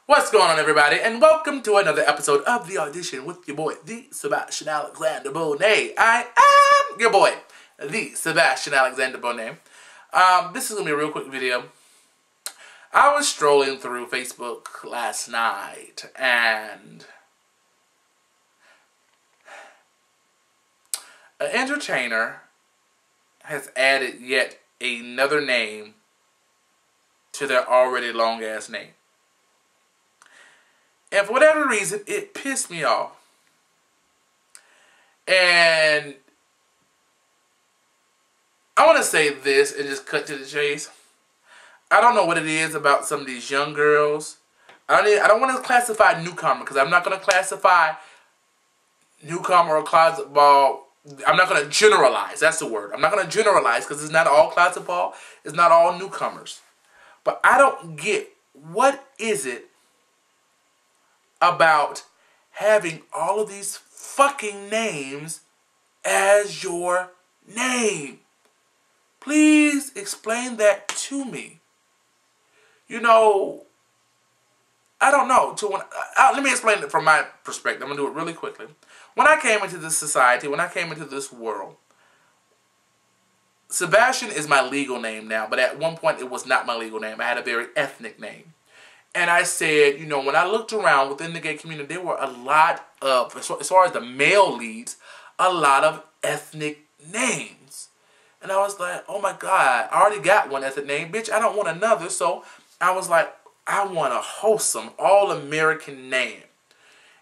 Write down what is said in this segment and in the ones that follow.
What's going on, everybody, and welcome to another episode of The Audition with your boy, the Sebastian Alexander Bonet. I am your boy, the Sebastian Alexander Bonet. This is going to be a real quick video. I was strolling through Facebook last night, and an entertainer has added yet another name to their already long-ass name. And for whatever reason, it pissed me off. And I want to say this and just cut to the chase. I don't know what it is about some of these young girls. I don't want to classify newcomer, because I'm not going to classify newcomer or closet ball. I'm not going to generalize. That's the word. I'm not going to generalize, because it's not all closet ball. It's not all newcomers. But I don't get, what is it about having all of these fucking names as your name? Please explain that to me. You know, I don't know. Let me explain it from my perspective. I'm going to do it really quickly. When I came into this society, when I came into this world, Sebastian is my legal name now, but at one point it was not my legal name. I had a very ethnic name. And I said, you know, when I looked around within the gay community, there were a lot of, as far as the male leads, a lot of ethnic names. And I was like, oh my God, I already got one ethnic name. Bitch, I don't want another. So I was like, I want a wholesome, all-American name.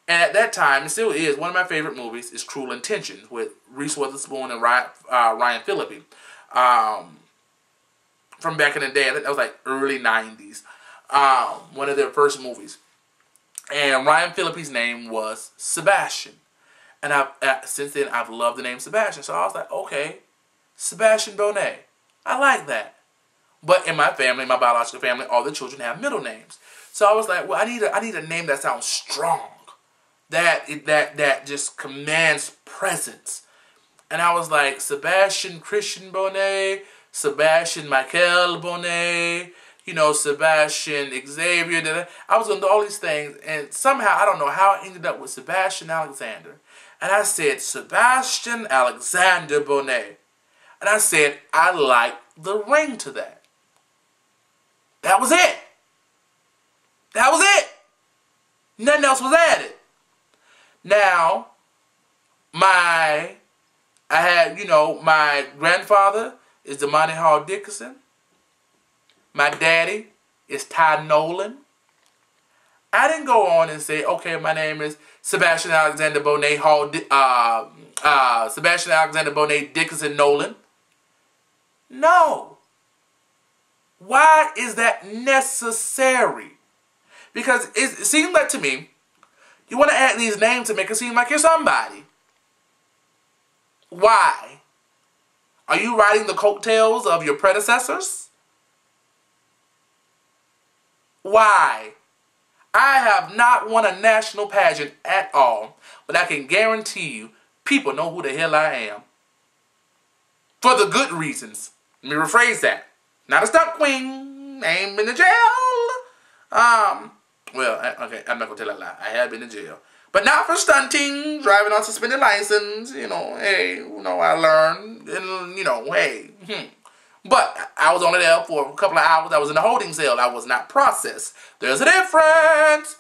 And at that time, it still is, one of my favorite movies is Cruel Intentions with Reese Witherspoon and Ryan Phillippe. From back in the day, I think that was like early 90s. One of their first movies. And Ryan Phillippe's name was Sebastian. And since then, I've loved the name Sebastian. So I was like, okay, Sebastian Bonet. I like that. But in my family, my biological family, all the children have middle names. So I was like, well, I need a name that sounds strong. That just commands presence. And I was like, Sebastian Christian Bonet, Sebastian Michael Bonet, you know, Sebastian Xavier. I was going to do all these things, and somehow, I don't know how I ended up with Sebastian Alexander. And I said, Sebastian Alexander Bonet. And I said, I like the ring to that. That was it. That was it. Nothing else was added. Now, I had, you know, my grandfather is Damani Hall Dickinson. My daddy is Ty Nolan. I didn't go on and say, okay, my name is Sebastian Alexander Bonet Sebastian Alexander Bonet Dickinson Nolan. No. Why is that necessary? Because it seems like to me, you want to add these names to make it seem like you're somebody. Why? Are you riding the coattails of your predecessors? Why? I have not won a national pageant at all, but I can guarantee you, people know who the hell I am. For the good reasons. Let me rephrase that. Not a stunt queen. I ain't been to jail. Well, okay, I'm not going to tell a lie. I have been in jail. But not for stunting, driving on suspended license. You know, hey, you know, I learned. And, you know, hey. But I was only there for a couple of hours. I was in a holding cell. I was not processed. There's a difference.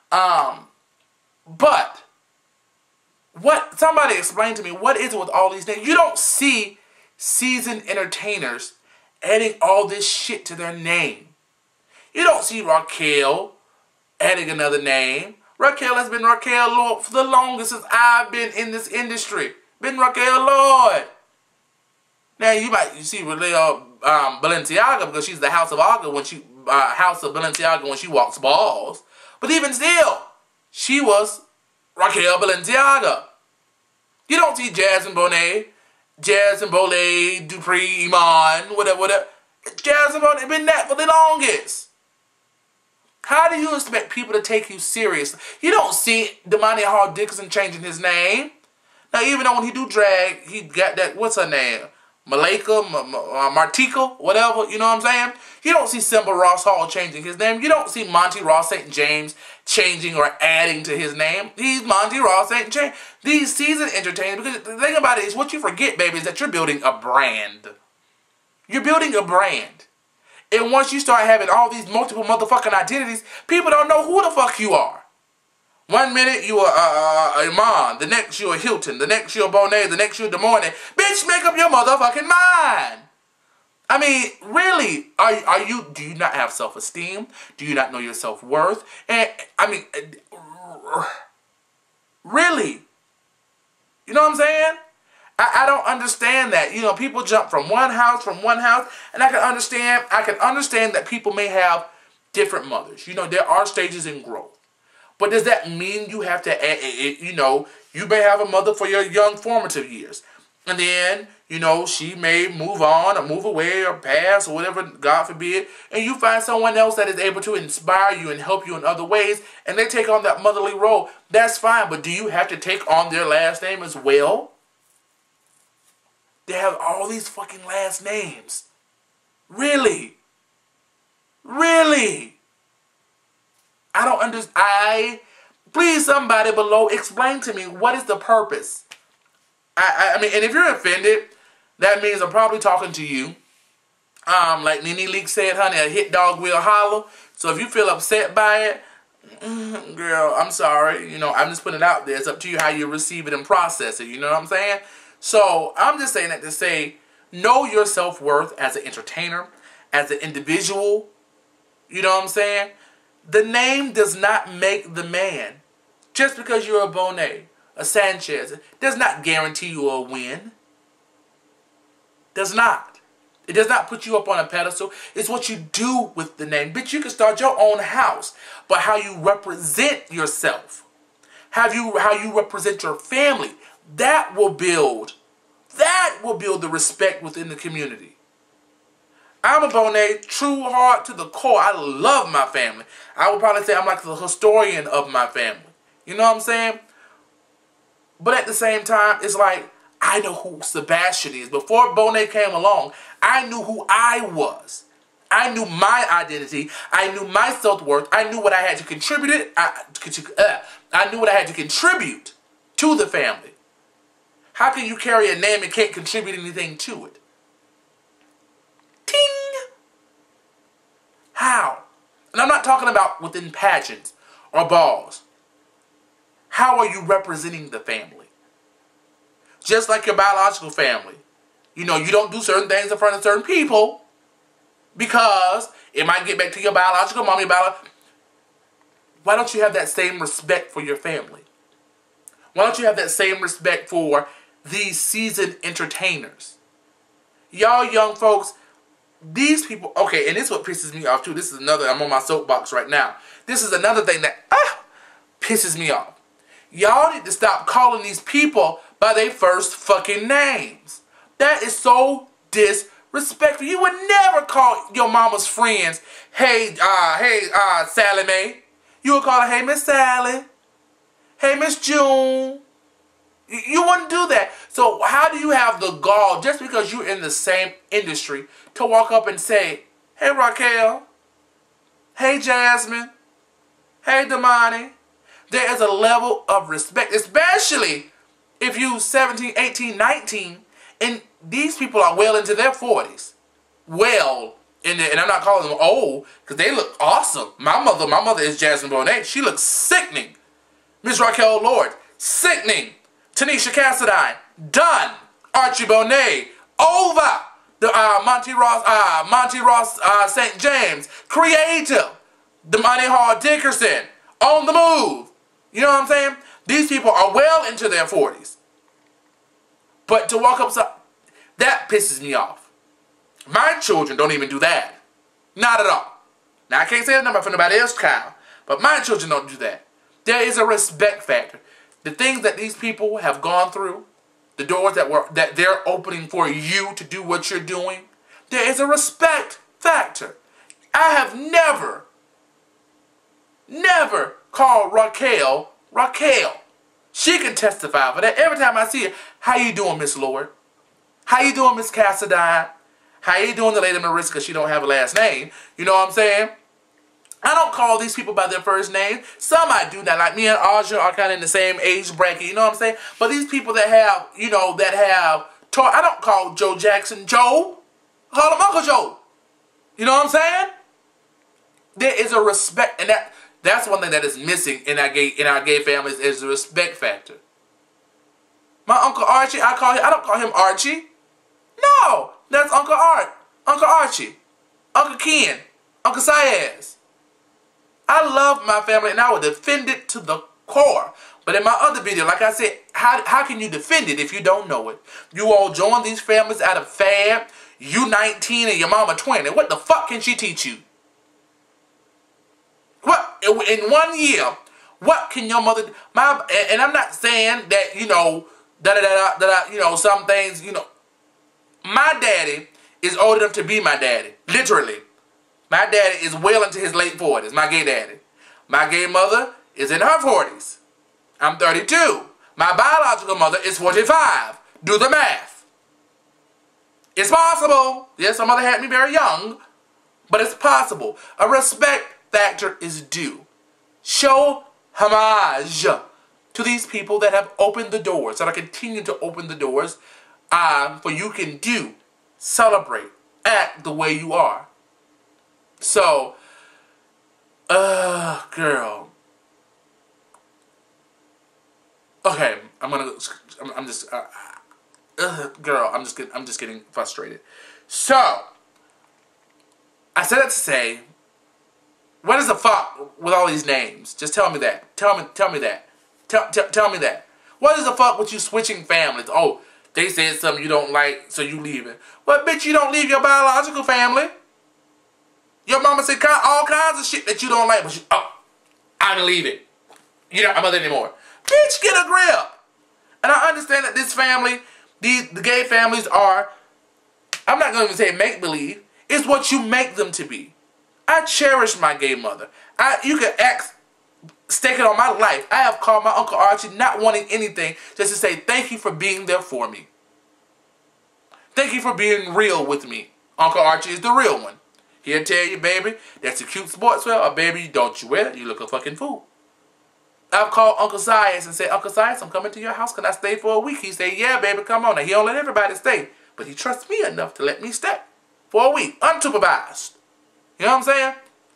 But what somebody explained to me, what is it with all these things? You don't see seasoned entertainers adding all this shit to their name. You don't see Raquel adding another name. Raquel has been Raquel Lord for the longest since I've been in this industry. Been Raquel Lord. Now you see Balenciaga because she's the House of Balenciaga when she walks balls. But even still, she was Raquel Balenciaga. You don't see Jasmine Bonet, Dupree, Iman, whatever. Jasmine Bonet been that for the longest. How do you expect people to take you seriously? You don't see Damani Hall Dickinson changing his name. Now, even though when he do drag, he got that, what's her name? Malika, Martika, whatever, you know what I'm saying? You don't see Simba Ross Hall changing his name. You don't see Monty Ross St. James changing or adding to his name. He's Monty Ross St. James. These seasoned entertainers, because the thing about it is, what you forget, baby, is that you're building a brand. You're building a brand. And once you start having all these multiple motherfucking identities, people don't know who the fuck you are. One minute you are Iman, the next you are Hilton, the next you are Bonet, the next you are Des Moines. Bitch, make up your motherfucking mind. I mean, really, do you not have self-esteem? Do you not know your self-worth? And, I mean, really? You know what I'm saying? I don't understand that. You know, people jump from one house, and I can understand that people may have different mothers. You know, there are stages in growth. But does that mean you have to, you know, you may have a mother for your young formative years. And then, you know, she may move on or move away or pass or whatever, God forbid. And you find someone else that is able to inspire you and help you in other ways. And they take on that motherly role. That's fine. But do you have to take on their last name as well? They have all these fucking last names. Really? Really? I don't understand. Please, somebody below, explain to me, what is the purpose? I mean, and if you're offended, that means I'm probably talking to you. Like Nene Leak said, honey, a hit dog will holler. So if you feel upset by it, girl, I'm sorry. You know, I'm just putting it out there. It's up to you how you receive it and process it. You know what I'm saying? So I'm just saying that to say, know your self-worth as an entertainer, as an individual. You know what I'm saying? The name does not make the man. Just because you're a Bonet, a Sanchez, does not guarantee you a win. Does not. It does not put you up on a pedestal. It's what you do with the name. Bitch, you can start your own house, but how you represent yourself, how you represent your family, that will build the respect within the community. I'm a Bonet, true heart to the core. I love my family. I would probably say I'm like the historian of my family. You know what I'm saying? But at the same time, it's like, I know who Sebastian is. Before Bonet came along, I knew who I was. I knew my identity. I knew my self-worth. I knew what I had to contribute. I knew what I had to contribute to the family. How can you carry a name and can't contribute anything to it? Ting! How? And I'm not talking about within pageants or balls. How are you representing the family? Just like your biological family. You know, you don't do certain things in front of certain people because it might get back to your biological mommy. Why don't you have that same respect for your family? Why don't you have that same respect for these seasoned entertainers? Y'all young folks, these people, okay, and this is what pisses me off too. This is another, I'm on my soapbox right now. This is another thing that pisses me off. Y'all need to stop calling these people by their first fucking names. That is so disrespectful. You would never call your mama's friends, hey, Sally Mae. You would call her, hey, Miss Sally. Hey, Miss June. You wouldn't do that. So how do you have the gall, just because you're in the same industry, to walk up and say, hey, Raquel. Hey, Jasmine. Hey, Damani. There is a level of respect, especially if you 17, 18, 19, and these people are well into their 40s. Well, and I'm not calling them old, because they look awesome. My mother is Jasmine Bonet. She looks sickening. Miss Raquel Lord, sickening. Tanisha Cassadine, done. Archie Bonet, over. The Monty Ross St. James, creative. Damani Hall Dickerson, on the move. You know what I'm saying? These people are well into their 40s. But to walk up, that pisses me off. My children don't even do that. Not at all. Now, I can't say that number for nobody else's child, but my children don't do that. There is a respect factor. The things that these people have gone through, the doors that they're opening for you to do what you're doing, there is a respect factor. I have never called Raquel. She can testify for that. Every time I see her, how you doing, Miss Lord? How you doing, Miss Cassadine? How you doing, the lady Mariska? She don't have a last name. You know what I'm saying? I don't call these people by their first name. Some I do that. Like me and Aja are kind of in the same age bracket. You know what I'm saying? But these people that have, you know, that have... I don't call Joe Jackson Joe. I call him Uncle Joe. You know what I'm saying? There is a respect, and that's one thing that is missing in our gay families is the respect factor. My Uncle Archie, I don't call him Archie. No, that's Uncle Art, Uncle Archie, Uncle Ken, Uncle Siaz. I love my family, and I will defend it to the core. But in my other video, like I said, how can you defend it if you don't know it? You all join these families out of fad. You 19 and your mama 20. What the fuck can she teach you? What, in 1 year, what can your mother do? And I'm not saying that, you know, you know, some things, you know. My daddy is old enough to be my daddy. Literally. My daddy is well into his late 40s. My gay daddy. My gay mother is in her 40s. I'm 32. My biological mother is 45. Do the math. It's possible. Yes, my mother had me very young. But it's possible. A respect factor is due. Show homage to these people that have opened the doors, that are continuing to open the doors for you can do, celebrate, act the way you are. So, girl. Okay, girl, I'm just getting frustrated. So, I said that to say, what is the fuck with all these names? Just tell me that. Tell me that. Tell me that. What is the fuck with you switching families? Oh, they said something you don't like, so you leave it. Well, bitch, you don't leave your biological family. Your mama said all kinds of shit that you don't like, but you, I don't leave it. You're not my mother anymore. Bitch, get a grip. And I understand that this family, the gay families are, I'm not going to say make-believe. It's what you make them to be. I cherish my gay mother. You can stake it on my life. I have called my Uncle Archie not wanting anything, just to say thank you for being there for me. Thank you for being real with me. Uncle Archie is the real one. He'll tell you, baby, that's a cute sportswear, or baby, don't you wear it, you look a fucking fool. I've called Uncle Sias and said, Uncle Sias, I'm coming to your house. Can I stay for a week? He said, yeah, baby, come on. Now, he don't let everybody stay, but he trusts me enough to let me stay for a week, unsupervised. You know what I'm saying?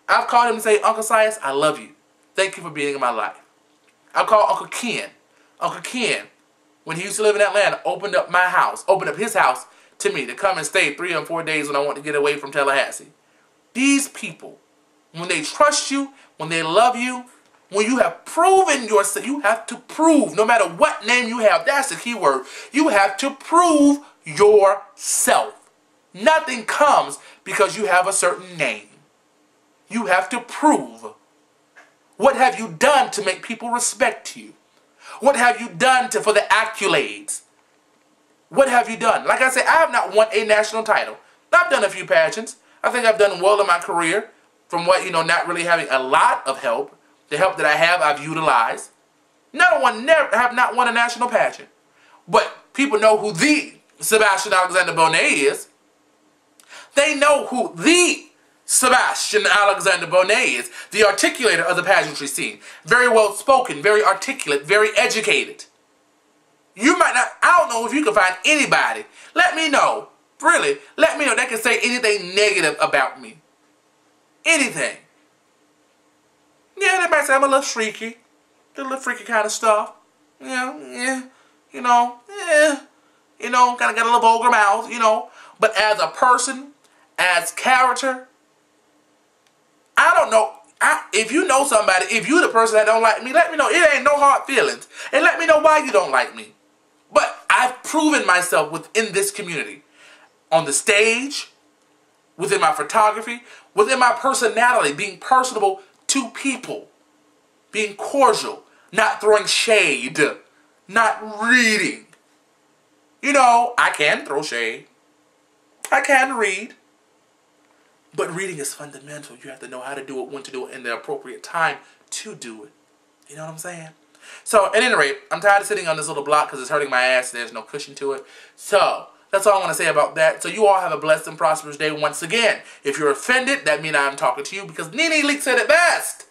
I've called him and say, Uncle Sias, I love you. Thank you for being in my life. I've called Uncle Ken. Uncle Ken, when he used to live in Atlanta, opened up his house to me to come and stay 3 or 4 days when I want to get away from Tallahassee. These people, when they trust you, when they love you, when you have proven yourself, you have to prove, no matter what name you have, that's the key word, you have to prove yourself. Nothing comes because you have a certain name. You have to prove. What have you done to make people respect you? What have you done for the accolades? What have you done? Like I said, I have not won a national title. I've done a few pageants. I think I've done well in my career from what, not really having a lot of help. The help that I have, I've utilized. Have not won a national pageant. But people know who the Sebastian Alexander Bonet is. They know who the Sebastian Alexander Bonet is, the articulator of the pageantry scene. Very well spoken, very articulate, very educated. You might not, I don't know if you can find anybody. Let me know. Really, let me know that can say anything negative about me. Anything. Yeah, they might say I'm a little freaky. A little freaky kind of stuff. Kind of got a little vulgar mouth, But as a person, as character, I don't know. If you know somebody, if you're the person that don't like me, let me know. It ain't no hard feelings. And let me know why you don't like me. But I've proven myself within this community. On the stage, within my photography, within my personality, being personable to people. Being cordial, not throwing shade, not reading. I can throw shade. I can read. But reading is fundamental. You have to know how to do it, when to do it, in the appropriate time to do it. You know what I'm saying? So, at any rate, I'm tired of sitting on this little block because it's hurting my ass. There's no cushion to it. So, That's all I want to say about that. So you all have a blessed and prosperous day once again. If you're offended, that means I'm talking to you because Nene Leak said it best.